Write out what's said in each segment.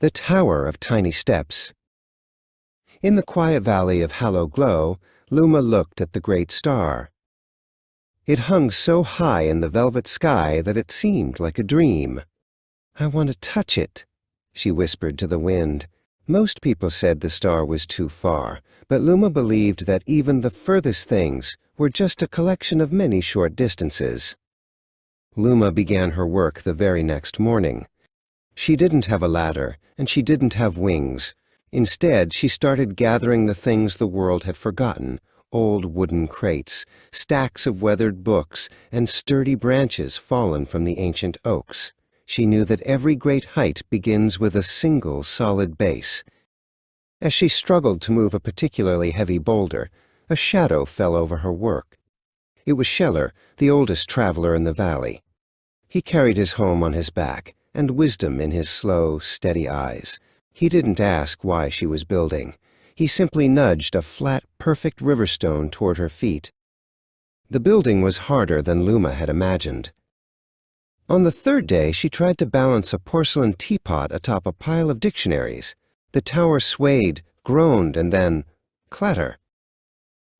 The Tower of Tiny Steps. In the quiet valley of Hollow Glow, Luma looked at the great star. It hung so high in the velvet sky that it seemed like a dream. "I want to touch it," she whispered to the wind. Most people said the star was too far, but Luma believed that even the furthest things were just a collection of many short distances. Luma began her work the very next morning. She didn't have a ladder, and she didn't have wings. Instead, she started gathering the things the world had forgotten: old wooden crates, stacks of weathered books, and sturdy branches fallen from the ancient oaks. She knew that every great height begins with a single solid base. As she struggled to move a particularly heavy boulder, a shadow fell over her work. It was Scheller, the oldest traveler in the valley. He carried his home on his back, and wisdom in his slow, steady eyes. He didn't ask why she was building. He simply nudged a flat, perfect riverstone toward her feet. The building was harder than Luma had imagined. On the third day, she tried to balance a porcelain teapot atop a pile of dictionaries. The tower swayed, groaned, and then clatter.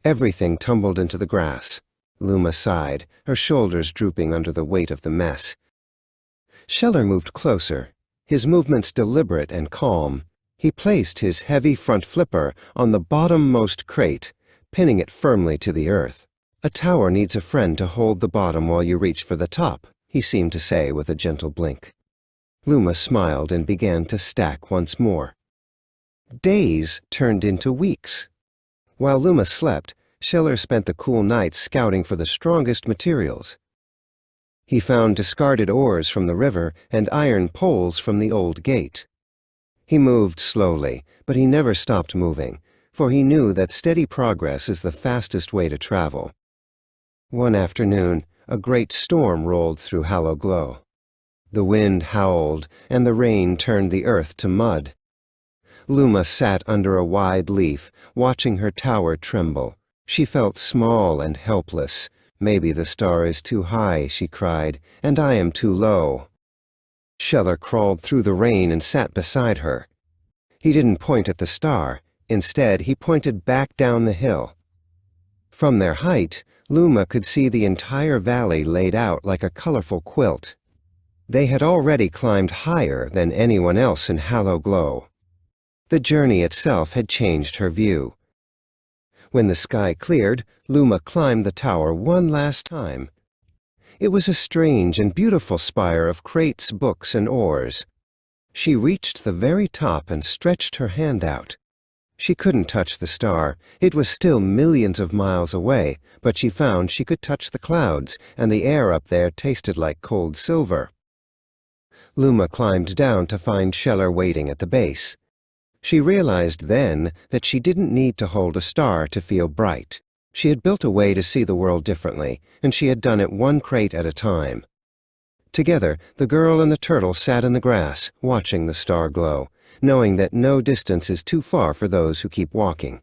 Everything tumbled into the grass. Luma sighed, her shoulders drooping under the weight of the mess. Scheller moved closer, his movements deliberate and calm. He placed his heavy front flipper on the bottommost crate, pinning it firmly to the earth. "A tower needs a friend to hold the bottom while you reach for the top," he seemed to say with a gentle blink. Luma smiled and began to stack once more. Days turned into weeks. While Luma slept, Scheller spent the cool nights scouting for the strongest materials. He found discarded oars from the river and iron poles from the old gate. He moved slowly, but he never stopped moving, for he knew that steady progress is the fastest way to travel. One afternoon, a great storm rolled through Hollow Glow. The wind howled, and the rain turned the earth to mud. Luma sat under a wide leaf, watching her tower tremble. She felt small and helpless. "Maybe the star is too high," she cried, "and I am too low." Scheller crawled through the rain and sat beside her. He didn't point at the star. Instead, he pointed back down the hill. From their height, Luma could see the entire valley laid out like a colorful quilt. They had already climbed higher than anyone else in Hollow Glow. The journey itself had changed her view. When the sky cleared, Luma climbed the tower one last time. It was a strange and beautiful spire of crates, books, and oars. She reached the very top and stretched her hand out. She couldn't touch the star. It was still millions of miles away, but she found she could touch the clouds, and the air up there tasted like cold silver. Luma climbed down to find Scheller waiting at the base. She realized then that she didn't need to hold a star to feel bright. She had built a way to see the world differently, and she had done it one crate at a time. Together, the girl and the turtle sat in the grass, watching the star glow, knowing that no distance is too far for those who keep walking.